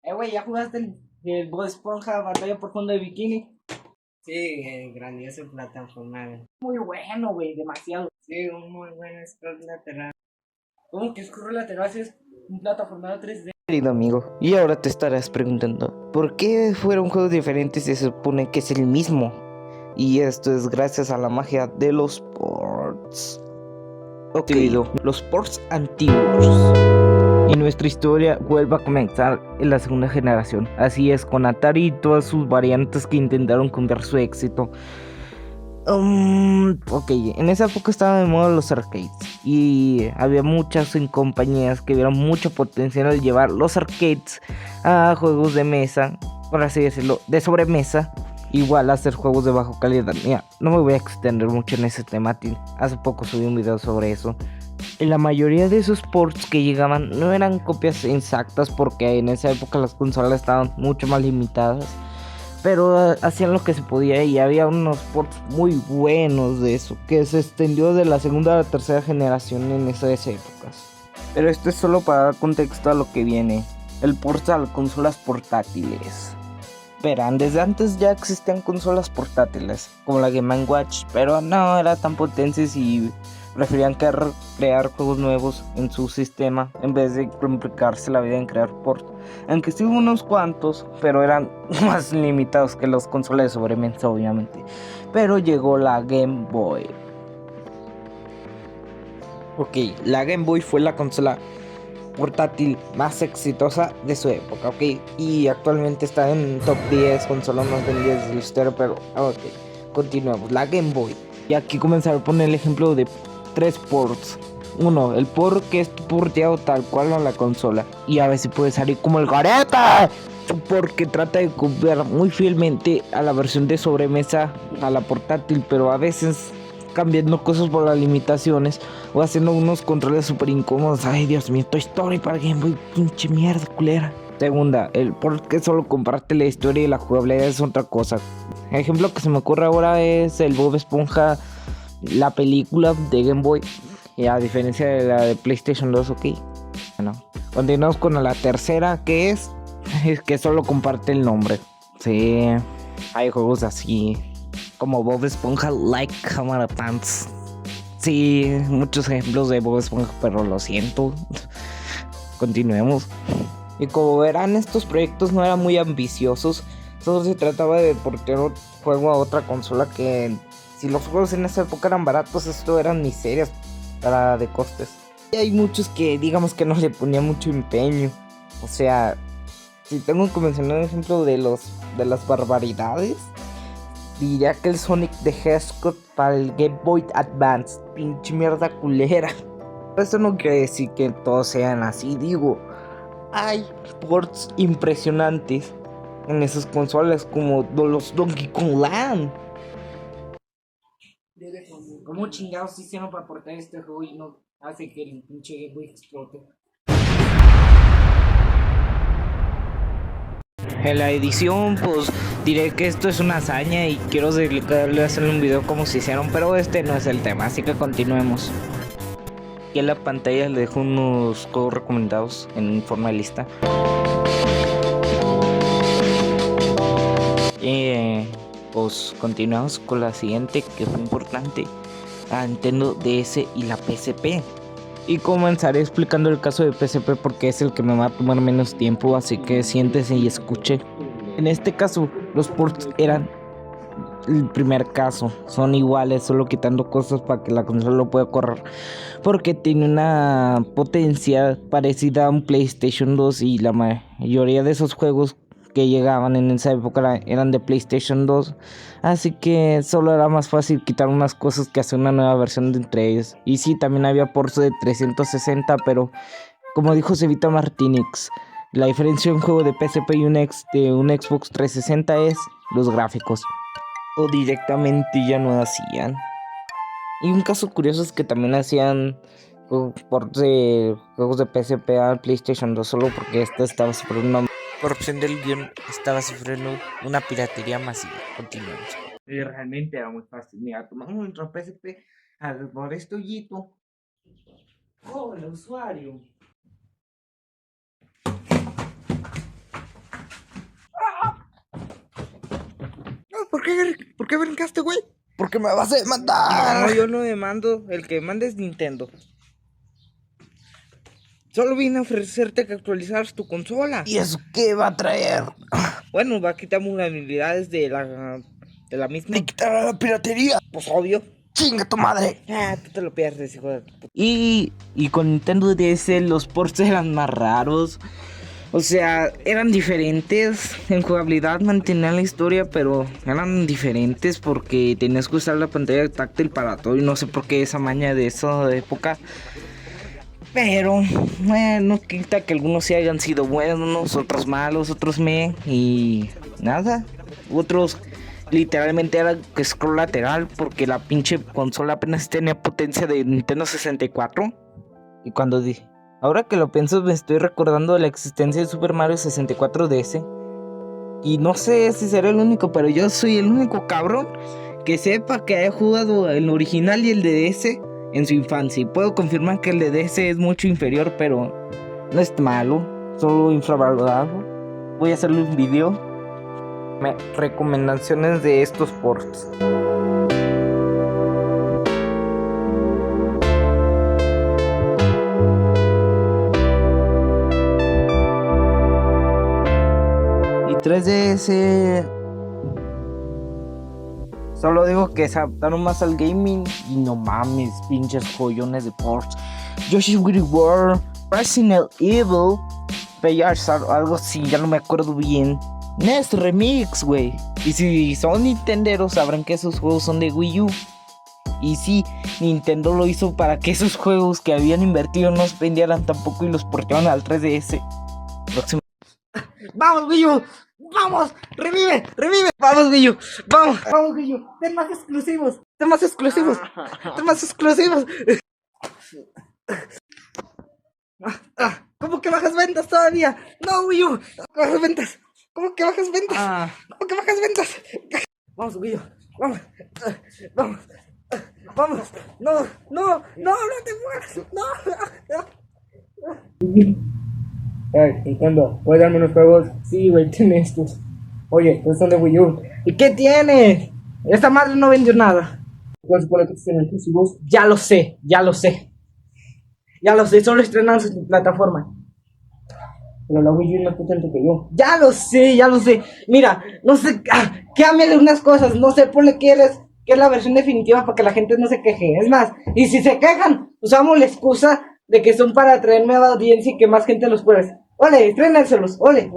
Güey, ¿ya jugaste el Bob Esponja Batalla por Fondo de Bikini? Sí, grandiosa plataforma. Muy bueno, güey, demasiado. Sí, un muy buen scroll lateral. ¿Cómo que scroll lateral si es un plataformado 3D? Querido amigo, y ahora te estarás preguntando, ¿por qué fueron juegos diferentes si se supone que es el mismo? Y esto es gracias a la magia de los ports. Ok, los ports antiguos. Y nuestra historia vuelve a comenzar en la segunda generación. Así es, con Atari y todas sus variantes que intentaron cambiar su éxito. Ok, en esa época estaban de moda los arcades y había muchas compañías que vieron mucho potencial al llevar los arcades a juegos de mesa, por así decirlo, de sobremesa, igual a hacer juegos de baja calidad. Mira, no me voy a extender mucho en ese tema, hace poco subí un video sobre eso. Y la mayoría de esos ports que llegaban no eran copias exactas porque en esa época las consolas estaban mucho más limitadas, pero hacían lo que se podía y había unos ports muy buenos de eso, que se extendió de la segunda a la tercera generación en esas épocas. Pero esto es solo para dar contexto a lo que viene, el port a las consolas portátiles. Verán, desde antes ya existían consolas portátiles, como la Game & Watch, pero no eran tan potentes y preferían crear juegos nuevos en su sistema en vez de complicarse la vida en crear ports. Aunque sí hubo unos cuantos, pero eran más limitados que las consolas de sobremesa, obviamente. Pero llegó la Game Boy. Ok, la Game Boy fue la consola portátil más exitosa de su época, ok. Y actualmente está en top 10 consolas más vendidas de la historia, pero ok, continuemos. La Game Boy. Y aquí comenzar a poner el ejemplo de 3 ports. Uno, el port que es porteado tal cual a la consola. Y a veces puede salir como el gareta, porque trata de copiar muy fielmente a la versión de sobremesa a la portátil, pero a veces cambiando cosas por las limitaciones o haciendo unos controles súper incómodos. Ay, Dios mío, Toy Story para Game Boy, pinche mierda culera. Segunda, el port que solo comparte la historia y la jugabilidad es otra cosa. El ejemplo que se me ocurre ahora es el Bob Esponja, la película de Game Boy, y a diferencia de la de PlayStation 2, ok. Bueno, continuamos con la tercera, que es que solo comparte el nombre. Sí, hay juegos así como Bob Esponja Like Camera Pants. Sí, muchos ejemplos de Bob Esponja, pero lo siento. Continuemos. Y como verán, estos proyectos no eran muy ambiciosos. Solo se trataba de portear un juego a otra consola que, si los juegos en esa época eran baratos, esto eran miserias para de costes. Y hay muchos que digamos que no le ponían mucho empeño. O sea, si tengo que mencionar un ejemplo de las barbaridades, diría que el Sonic the Hedgehog para el Game Boy Advance, pinche mierda culera. Eso no quiere decir que todos sean así, digo, hay ports impresionantes en esas consolas como los Donkey Kong Land. ¿Cómo chingados hicieron para portar este juego y no hace que el pinche Game Boy explote? En la edición, pues diré que esto es una hazaña y quiero dedicarle a hacerle un video como se hicieron, pero este no es el tema, así que continuemos. Aquí en la pantalla les dejo unos juegos recomendados en forma de lista. Pues continuamos con la siguiente, que fue importante: la Nintendo DS y la PSP. Y comenzaré explicando el caso de PSP porque es el que me va a tomar menos tiempo, así que siéntese y escuche. En este caso, los ports eran el primer caso, son iguales, solo quitando cosas para que la consola lo pueda correr, porque tiene una potencia parecida a un PlayStation 2 y la mayoría de esos juegos que llegaban en esa época eran de PlayStation 2, así que solo era más fácil quitar unas cosas que hacer una nueva versión de entre ellos. Y sí, también había ports de 360, pero como dijo Cevita Martínez, la diferencia de un juego de PSP y de un Xbox 360 es los gráficos, o directamente ya no hacían. Y un caso curioso es que también hacían ports de juegos de PSP al PlayStation 2 solo porque esta estaba sufriendo una corrupción del guión, estaba sufriendo una piratería masiva. Continuamos. Y realmente era muy fácil. Mira, tomamos nuestro PSP por este hoyito. Oh, el usuario. ¿Por qué brincaste, güey? Porque me vas a demandar. No, yo no demando. El que manda es Nintendo. Solo vine a ofrecerte que actualizaras tu consola. ¿Y eso qué va a traer? Bueno, va a quitar vulnerabilidades de la misma. ¿Te quitará la piratería? Pues obvio. ¡Chinga tu madre! Tú te lo pierdes, hijo de puta. Y con Nintendo DS los ports eran más raros. O sea, eran diferentes. En jugabilidad mantenían la historia, pero eran diferentes porque tenías que usar la pantalla táctil para todo. Y no sé por qué esa maña de esa época. Pero, no quita que algunos sí hayan sido buenos, otros malos, otros y nada. Otros literalmente era scroll lateral porque la pinche consola apenas tenía potencia de Nintendo 64. Y cuando dije, ahora que lo pienso me estoy recordando de la existencia de Super Mario 64 DS. Y no sé si seré el único, pero yo soy el único cabrón que sepa que haya jugado el original y el de DS en su infancia. Y puedo confirmar que el de DS es mucho inferior, pero no es malo, solo infravalorado. Voy a hacerle un video. Recomendaciones de estos ports. Y 3DS, solo digo que se adaptaron más al gaming. Y no mames, pinches joyones de ports. Yoshi's Woolly World, Resident Evil, Beyards, algo así, ya no me acuerdo bien. NES Remix, güey. Y si son nintenderos sabrán que esos juegos son de Wii U. Y sí, Nintendo lo hizo para que esos juegos que habían invertido no se vendieran tampoco y los portaban al 3DS. Próximo. ¡Vamos, Wii U! ¡Vamos! ¡Revive! ¡Revive! ¡Vamos, Wii U! ¡Vamos! ¡Vamos, Wii U! ¡Ten más exclusivos! ¡Ten más exclusivos! ¡Ten más exclusivos! ¿Cómo que bajas ventas todavía? ¡No, Wii U! ¡Bajas ventas! ¿Cómo que bajas ventas? ¿Cómo que bajas ventas? Vamos, Wii U. Vamos. Vamos. Vamos. No, no, no, no te mueras. No. Nintendo, ¿puedes darme unos juegos? Sí, güey, tiene estos. Oye, estos son de Wii U. ¿Y qué tiene? Esta madre no vendió nada. ¿Cuál supone que tienen exclusivos? Ya lo sé, solo estrenan su plataforma. Pero la Wii U es más potente que yo. Ya lo sé. Mira, no sé, cámbiale unas cosas. No sé, ponle que es la versión definitiva para que la gente no se queje. Es más, y si se quejan, usamos la excusa de que son para atraer nueva audiencia y que más gente los pruebe. Ole, estrénenselos, ole.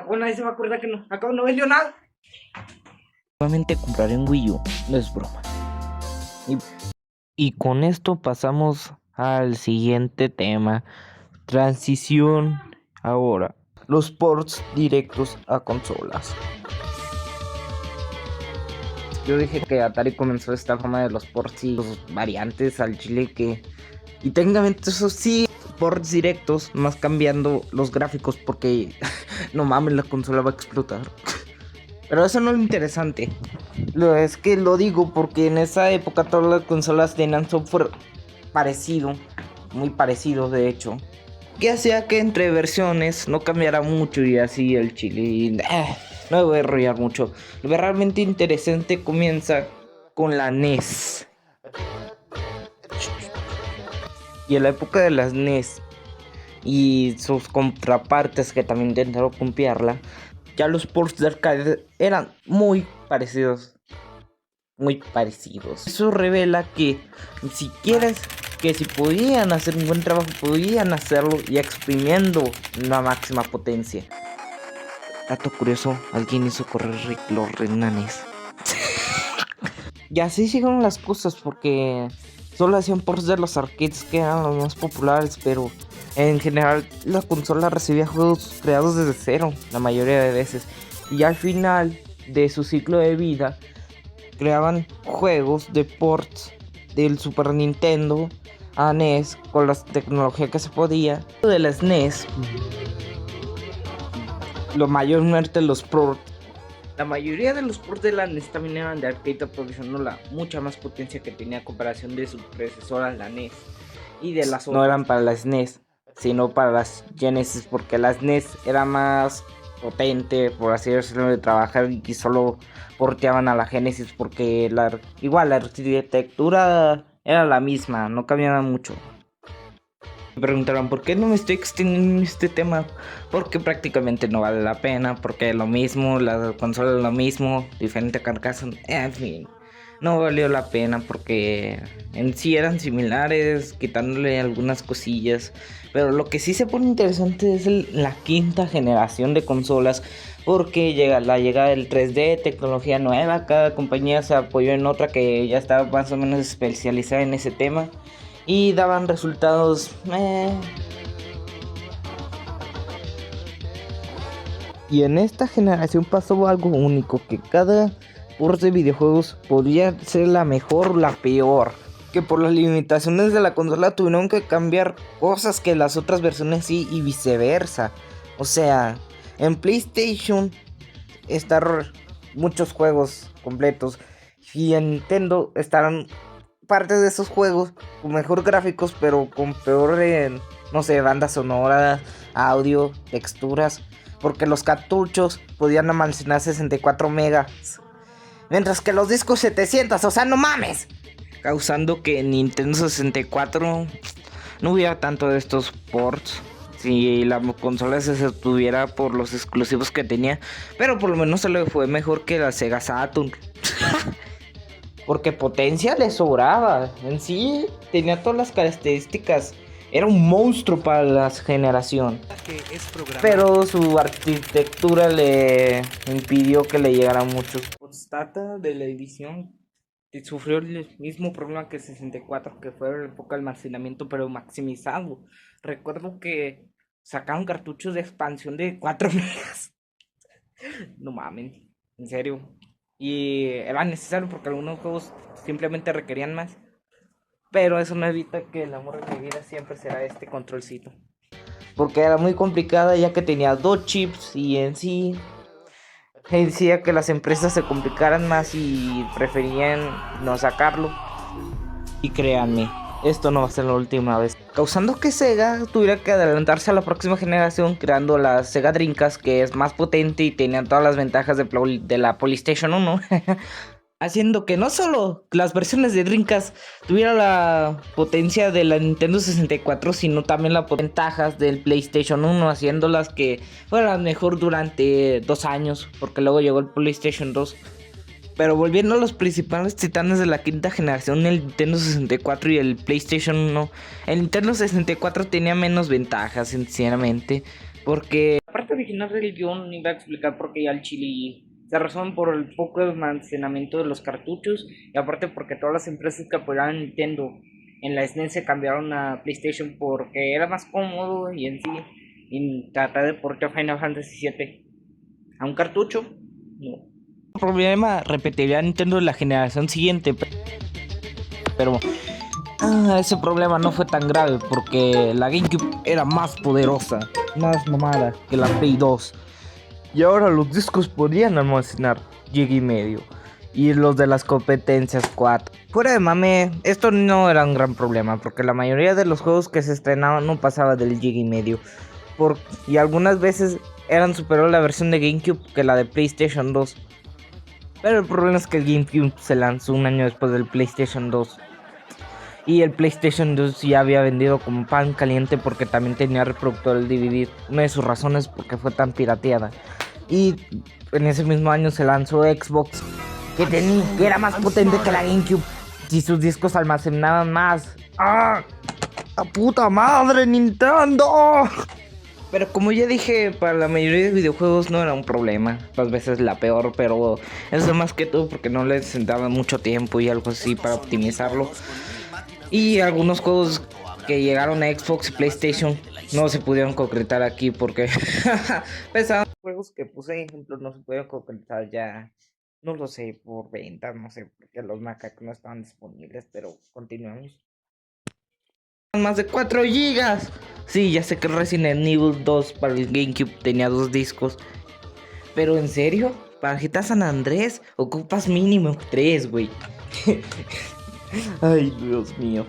Bueno, ahí se me acuerda que no, acá no vendió nada. Nuevamente compraré un Wii U, no es broma. Y con esto pasamos al siguiente tema. Transición ahora. Los ports directos a consolas. Yo dije que Atari comenzó esta fama de los ports y los variantes al chile que... Y técnicamente eso sí, ports directos, más cambiando los gráficos porque... no mames, la consola va a explotar. Pero eso no es lo interesante. Es que lo digo porque en esa época todas las consolas tenían software parecido. Muy parecido de hecho. Que hacía que entre versiones no cambiara mucho y así el chile. No me voy a enrollar mucho. Lo realmente interesante comienza con la NES. Y en la época de las NES y sus contrapartes que también intentaron copiarla, ya los ports de arcade eran muy parecidos. Eso revela que si podían hacer un buen trabajo, podían hacerlo y exprimiendo la máxima potencia. Dato curioso, alguien hizo correr los renanes. Y así siguieron las cosas porque solo hacían ports de los arcades que eran los más populares, pero en general la consola recibía juegos creados desde cero la mayoría de veces. Y al final de su ciclo de vida creaban juegos de ports del Super Nintendo a NES con la tecnología que se podía. De las NES, la mayoría de los ports de la NES también eran de arcade, aprovechando la mucha más potencia que tenía a comparación de su predecesora la NES. Y de las no eran para las SNES, sino para las Genesis, porque la SNES era más potente, por así decirlo, de trabajar y solo porteaban a la Genesis porque igual la arquitectura era la misma, no cambiaba mucho. Me preguntaron por qué no me estoy extendiendo en este tema, porque prácticamente no vale la pena, porque es lo mismo, la consola es lo mismo, diferente carcasa, en fin, no valió la pena porque en sí eran similares, quitándole algunas cosillas, pero lo que sí se pone interesante es la quinta generación de consolas, porque llega la llegada del 3D, tecnología nueva, cada compañía se apoyó en otra que ya estaba más o menos especializada en ese tema. Y daban resultados Y en esta generación pasó algo único, que cada port de videojuegos podía ser la mejor o la peor, que por las limitaciones de la consola tuvieron que cambiar cosas que las otras versiones sí, y viceversa. O sea, en PlayStation están muchos juegos completos y en Nintendo estarán partes de esos juegos con mejor gráficos, pero con peor, no sé, banda sonora, audio, texturas, porque los cartuchos podían almacenar 64 megas, mientras que los discos 700, o sea, no mames, causando que en Nintendo 64 no hubiera tanto de estos ports. Si la consola se sostuviera por los exclusivos que tenía, pero por lo menos se le fue mejor que la Sega Saturn. Porque potencia le sobraba. En sí tenía todas las características. Era un monstruo para la generación. Pero su arquitectura le impidió que le llegara mucho. Postdata de la edición que sufrió el mismo problema que el 64, que fue el poco almacenamiento pero maximizado. Recuerdo que sacaron cartuchos de expansión de 4 megas. No mamen, en serio. Y era necesario porque algunos juegos simplemente requerían más. Pero eso no evita que el amor de mi vida siempre será este controlcito. Porque era muy complicada ya que tenía 2 chips y en sí decía que las empresas se complicaran más y preferían no sacarlo. Y créanme, esto no va a ser la última vez, causando que Sega tuviera que adelantarse a la próxima generación creando la Sega Dreamcast, que es más potente y tenía todas las ventajas de la PlayStation 1. Haciendo que no solo las versiones de Dreamcast tuvieran la potencia de la Nintendo 64, sino también las ventajas del PlayStation 1, haciéndolas que fueran mejor durante 2 años, porque luego llegó el PlayStation 2. Pero volviendo a los principales titanes de la quinta generación, el Nintendo 64 y el PlayStation 1, el Nintendo 64 tenía menos ventajas, sinceramente, porque La parte original del guión iba a explicar por qué ya el chile se razón por el poco almacenamiento de los cartuchos, y aparte porque todas las empresas que apoyaban a Nintendo en la SNES se cambiaron a PlayStation porque era más cómodo y en sí, y tratar de portar Final Fantasy VII a un cartucho, no. el problema repetiría Nintendo en la generación siguiente. Pero ese problema no fue tan grave porque la GameCube era más poderosa, más mamada que la Play 2. Y ahora los discos podían almacenar GB y los de las competencias 4. Fuera de mame, esto no era un gran problema porque la mayoría de los juegos que se estrenaban no pasaba del GB. Y algunas veces eran superior la versión de GameCube que la de PlayStation 2. Pero el problema es que el GameCube se lanzó un año después del PlayStation 2. Y el PlayStation 2 ya había vendido como pan caliente porque también tenía reproductor el DVD. Una de sus razones porque fue tan pirateada. Y en ese mismo año se lanzó Xbox, que era más potente que la GameCube y sus discos almacenaban más. ¡Ah! ¡La puta madre, Nintendo! Pero como ya dije, para la mayoría de videojuegos no era un problema. Las veces la peor, pero eso más que todo porque no les daba mucho tiempo y algo así para optimizarlo. Y algunos juegos que llegaron a Xbox y PlayStation no se pudieron concretar aquí porque pesaban. Juegos que puse ejemplos no se pudieron concretar ya, no lo sé, por venta, no sé, porque los macacos no estaban disponibles, pero continuamos. Más de 4 gigas. Sí, ya sé que Resident Evil 2 para el GameCube tenía 2 discos. Pero en serio, para GTA San Andrés ocupas mínimo 3, güey. Ay, Dios mío.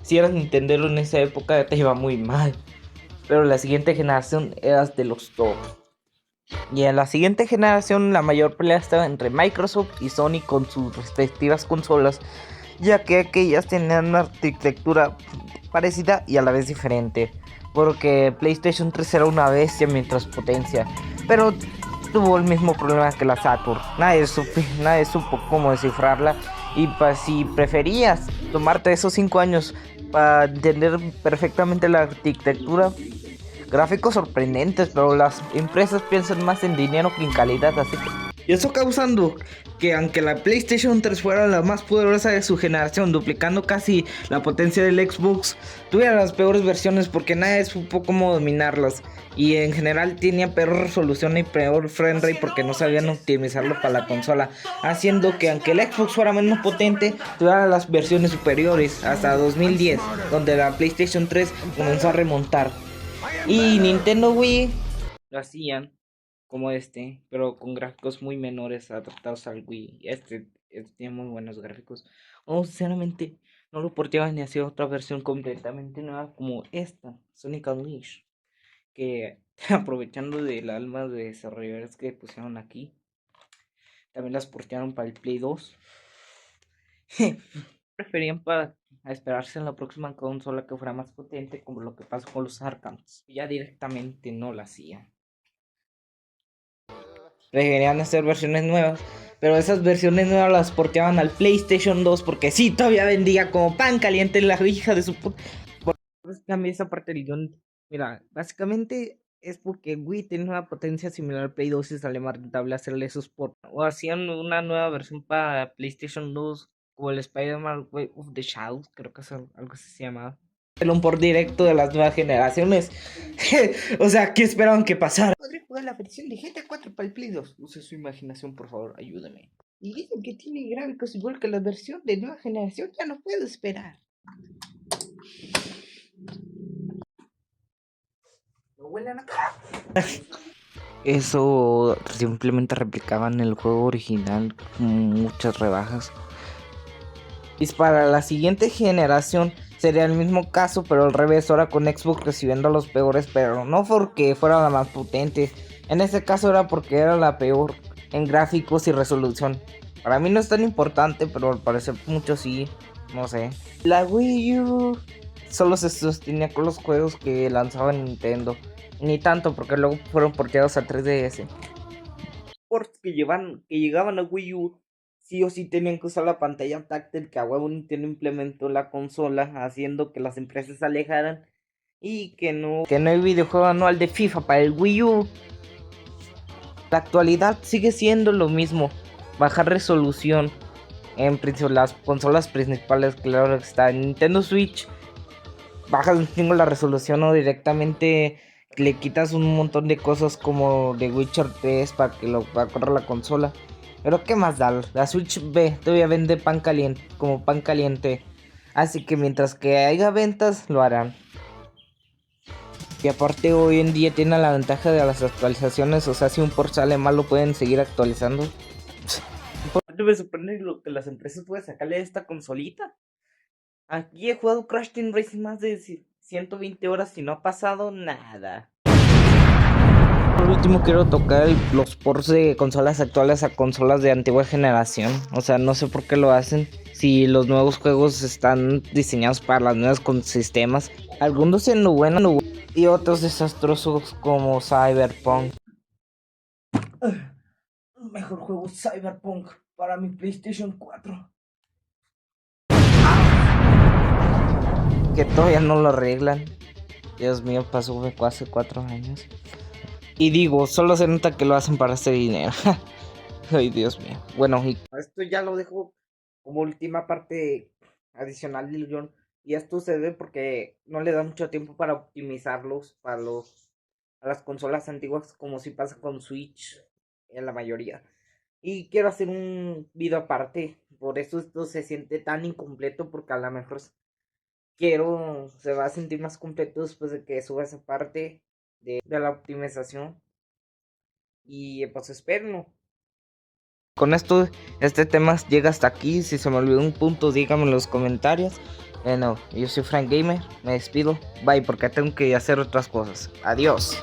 si eras Nintendero en esa época te iba muy mal. Pero la siguiente generación eras de los dos. Y en la siguiente generación la mayor pelea estaba entre Microsoft y Sony con sus respectivas consolas, ya que aquellas tenían una arquitectura parecida y a la vez diferente, porque PlayStation 3 era una bestia mientras potencia, pero tuvo el mismo problema que la Saturn. Nadie supo cómo descifrarla, y si preferías tomarte esos 5 años para entender perfectamente la arquitectura, gráficos sorprendentes, pero las empresas piensan más en dinero que en calidad, así que... Y eso causando que aunque la PlayStation 3 fuera la más poderosa de su generación, duplicando casi la potencia del Xbox, tuviera las peores versiones porque nadie supo cómo dominarlas. Y en general tenía peor resolución y peor frame rate porque no sabían optimizarlo para la consola, haciendo que aunque el Xbox fuera menos potente, tuviera las versiones superiores hasta 2010, donde la PlayStation 3 comenzó a remontar. Y Nintendo Wii lo hacían como pero con gráficos muy menores adaptados al Wii. Este tiene muy buenos gráficos. Sinceramente, no lo porteaban ni hacía otra versión completamente nueva como esta, Sonic Unleashed, que aprovechando del alma de desarrolladores que pusieron aquí, también las portearon para el Play 2. Preferían para a esperarse en la próxima consola que fuera más potente, como lo que pasó con los Arkhams. Ya directamente no la hacían. Preferían hacer versiones nuevas, pero esas versiones nuevas las porteaban al PlayStation 2 porque sí, todavía vendía como pan caliente la hija de su puta. Cambié esa parte del guión. Mira, básicamente es porque Wii tiene una potencia similar al Play 2 y sale más rentable hacerle esos ports. O hacían una nueva versión para PlayStation 2, como el Spider-Man Way of the Shadows, creo que es algo así se llamaba. Un por directo de las nuevas generaciones. O sea, ¿qué esperaban que pasara? Podría jugar la versión de GTA 4 para el Play 2. Use su imaginación, por favor, ayúdame. Y dicen que tiene gráficos igual que la versión de nueva generación. Ya no puedo esperar. No huelen a cara. Eso simplemente replicaban el juego original con muchas rebajas. Y para la siguiente generación sería el mismo caso, pero al revés, ahora con Xbox recibiendo los peores, pero no porque fuera la más potente. En este caso era porque era la peor en gráficos y resolución. Para mí no es tan importante, pero al parecer muchos sí, no sé. La Wii U solo se sostenía con los juegos que lanzaba Nintendo. Ni tanto, porque luego fueron porteados a 3DS. Ports que llegaban a Wii U sí o sí tenían que usar la pantalla táctil, que a huevo Nintendo implementó la consola, haciendo que las empresas se alejaran y que no hay videojuego anual de FIFA para el Wii U. La actualidad sigue siendo lo mismo, bajar resolución. En principio las consolas principales, claro que está Nintendo Switch, bajas un chingo la resolución o directamente le quitas un montón de cosas como The Witcher 3 para que lo pueda correr la consola. Pero qué más da, la Switch B todavía vende pan caliente, como pan caliente. Así que mientras que haya ventas, lo harán. Y aparte hoy en día tiene la ventaja de las actualizaciones. O sea, si un port sale mal lo pueden seguir actualizando. Me sorprende lo que las empresas pueden sacarle a esta consolita. Aquí he jugado Crash Team Racing más de 120 horas y no ha pasado nada. Por último quiero tocar los ports de consolas actuales a consolas de antigua generación. O sea, no sé por qué lo hacen. Si los nuevos juegos están diseñados para las nuevas sistemas. Algunos siendo buenos y otros desastrosos como Cyberpunk. Mejor juego Cyberpunk para mi PlayStation 4. Que todavía no lo arreglan. Dios mío, pasó hace 4 años. Y digo, solo se nota que lo hacen para hacer dinero. Ay, Dios mío. Bueno, y esto ya lo dejo como última parte adicional del guión. Y esto se debe porque no le da mucho tiempo para optimizarlos para las consolas antiguas, como si pasa con Switch en la mayoría. Y quiero hacer un video aparte. Por eso esto se siente tan incompleto, porque a lo mejor se va a sentir más completo después de que suba esa parte de la optimización. Y pues espérenlo. Con esto, este tema llega hasta aquí. Si se me olvidó un punto, díganme en los comentarios. Bueno, yo soy Frank Gamer, me despido, bye porque tengo que hacer otras cosas. Adiós.